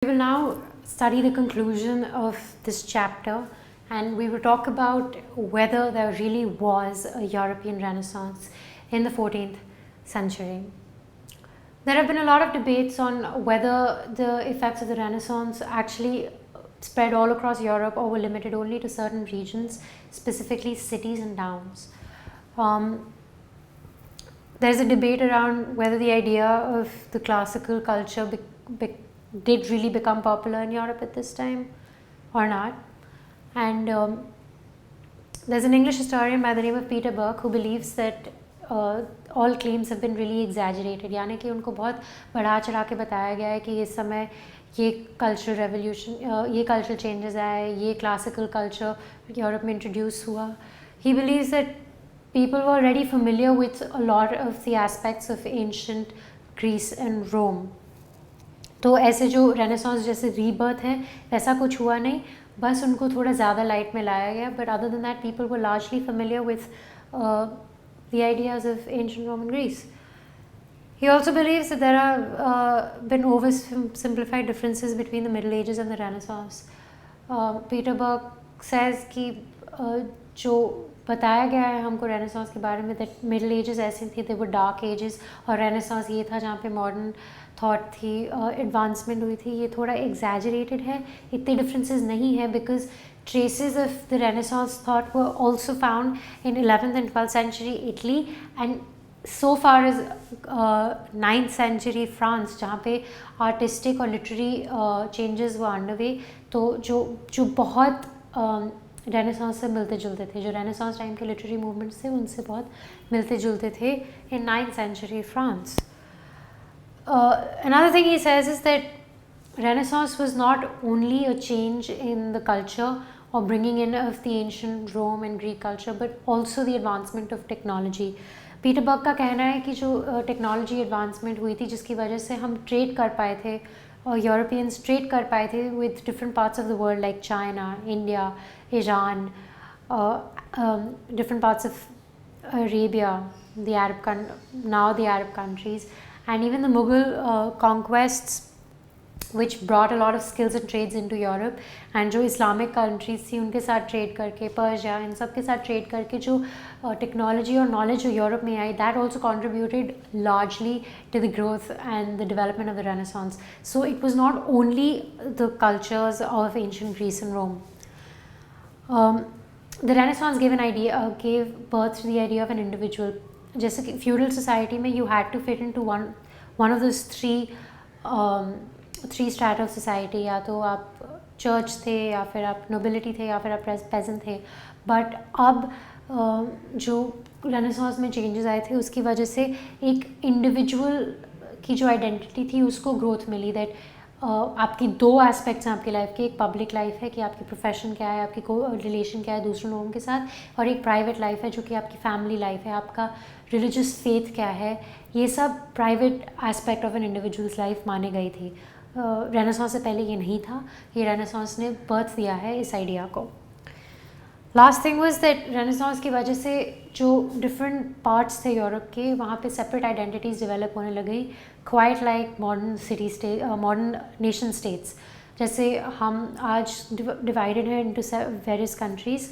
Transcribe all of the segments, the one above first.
We will now study the conclusion of this chapter, and we will talk about whether there really was a European Renaissance in the 14th century. There have been a lot of debates on whether the effects of the Renaissance actually spread all across Europe or were limited only to certain regions, specifically cities and towns. There's a debate around whether the idea of the classical culture did really become popular in Europe at this time or not. And there's an English historian by the name of Peter Burke who believes that all claims have been really exaggerated, यानी कि उनको बहुत बढ़ा चढ़ा के बताया गया है कि इस समय ये कल्चरल रेवोल्यूशन, ये कल्चरल चेंजेस आए, ये क्लासिकल कल्चर यूरोप में इंट्रोड्यूस हुआ. He believes that people were already familiar with a lot of the aspects of ancient Greece and Rome. तो ऐसे जो रेनेसांस जैसे रीबर्थ है वैसा कुछ हुआ नहीं, बस उनको थोड़ा ज़्यादा लाइट में लाया गया. But other than that people were largely familiar with the ideas of ancient Roman Greece. He also believes that there have been oversimplified differences between the Middle Ages and the Renaissance. Peter Burke says कि जो बताया गया है हमको renaissance के बारे में, that Middle Ages ऐसे थे, they were dark ages, और रेनेसांस ये था जहाँ पे मॉडर्न थॉट थी, एडवांसमेंट हुई थी, ये थोड़ा एग्जैजरेटेड है. इतने डिफरेंसेस नहीं है because traces of the Renaissance thought were also found in 11th and 12th century Italy and so far as 9th century France, जहाँ पे artistic और literary changes were underway. तो जो बहुत रेनेसांस से मिलते जुलते थे, जो रेनेसांस टाइम के लिटरेरी मूवमेंट्स थे उनसे बहुत मिलते जुलते थे in 9th century France. Another thing he says is that Renaissance was not only a change in the culture or bringing in of the ancient Rome and Greek culture, but also the advancement of technology. Peter Burke का कहना है कि जो technology advancement हुई थी जिसकी वजह से हम ट्रेड कर पाए थे, यूरोपियंस ट्रेड कर पाए थे with different parts of the world like China, India, Iran, different parts of Arabia, now the Arab countries, and even the Mughal conquests, which brought a lot of skills and trades into Europe. and जो Islamic countries थी उनके साथ trade करके, Persia, इन सब के साथ trade करके जो टेक्नोलॉजी और नॉलेज जो यूरोप में आई, that also contributed largely to the growth and the development of the renaissance. So it was not only the cultures of ancient Greece and Rome. The Renaissance gave birth to the idea of an individual. जैसे कि feudal society में you had to fit into one of those three strata of society. या तो आप church थे, या फिर आप नोबिलिटी थे, या फिर आप पेजेंट थे. बट अब जो रेनेसांस में चेंजेस आए थे उसकी वजह से एक इंडिविजुअल की जो आइडेंटिटी थी उसको ग्रोथ मिली. दैट आपकी दो एस्पेक्ट्स हैं आपकी लाइफ के. एक पब्लिक लाइफ है कि आपकी प्रोफेशन क्या है, आपकी रिलेशन क्या है दूसरे लोगों के साथ, और एक प्राइवेट लाइफ है जो कि आपकी फैमिली लाइफ है, आपका रिलीजियस फेथ क्या है. ये सब private aspect of an individual's life माने गई थी. रेनेसांस से पहले ये नहीं था. ये रेनेसांस ने बर्थ दिया है इस आइडिया को. Last thing was that renaissance की वजह से जो डिफरेंट पार्ट्स थे यूरोप के, वहाँ पे सेपरेट आइडेंटिटीज़ डेवलप होने लगी, quite like modern modern nation states. जैसे हम आज डिवाइडेड हैं इनटू वेरियस कंट्रीज़.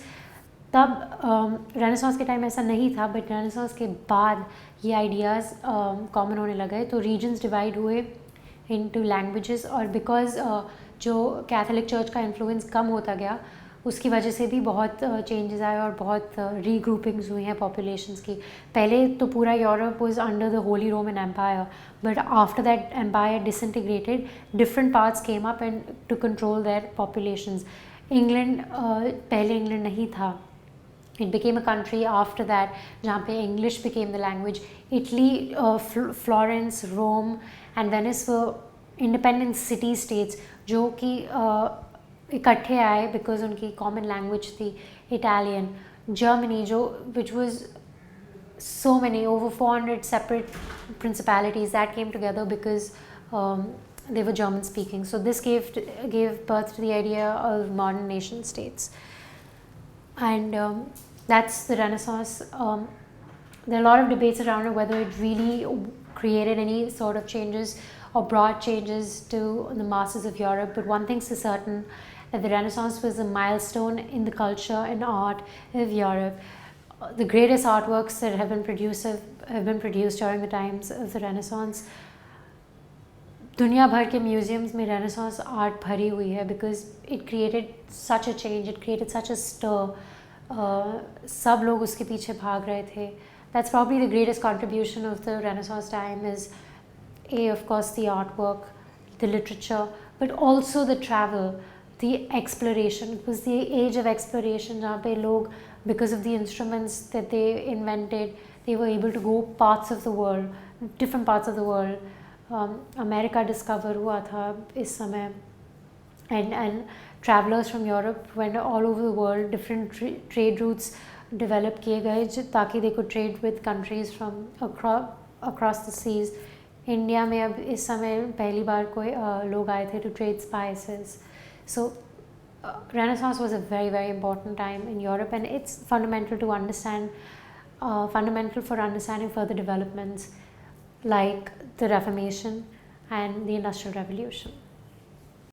तब रेनेसांस के टाइम ऐसा नहीं था, बट रेनेसांस के बाद ये आइडियाज़ कॉमन होने लगे. तो रीजन्स डिवाइड हुए इनटू लैंग्वेजेस, और बिकॉज जो कैथोलिक चर्च का इन्फ्लुएंस कम होता गया उसकी वजह से भी बहुत चेंजेस आए और बहुत रीग्रुपिंग्स हुई हैं पॉपुलेशंस की. पहले तो पूरा Europe was under the Holy Roman Empire, but after that empire disintegrated, different parts came up and to control their populations. England पहले इंग्लैंड नहीं था. It became a country after that जहाँ पे English became the language. Italy, Florence, Rome and Venice were independent city states जो कि इकट्ठे आए because उनकी common language थी Italian. Germany जो which was so many, over 400 separate principalities that came together because they were German speaking. So this gave birth to the idea of modern nation states. And that's the Renaissance. There are a lot of debates around it whether it really created any sort of changes or brought changes to the masses of Europe. But one thing's for certain, that the Renaissance was a milestone in the culture and art of Europe. The greatest artworks that have been produced during the times of the Renaissance. दुनिया भर के museums में renaissance art भरी हुई है, because it created such a change, it created such a stir, सब लोग उसके पीछे भाग रहे थे. That's probably the greatest contribution of the renaissance time is of course the art work, the literature, but also the travel, the exploration. It was the age of exploration जहाँ पे लोग, because of the instruments that they invented, they were able to go parts of the world, different parts of the world. America discover हुआ था इस समय, and travellers from Europe went all over the world. Different trade routes develop किए गए ताकि they could trade with countries from across the seas. India में अब इस समय पहली बार कोई लोग आए थे to trade spices. So Renaissance was a very, very important time in Europe, and it's fundamental to understand, fundamental for understanding further developments like the Reformation and the Industrial Revolution.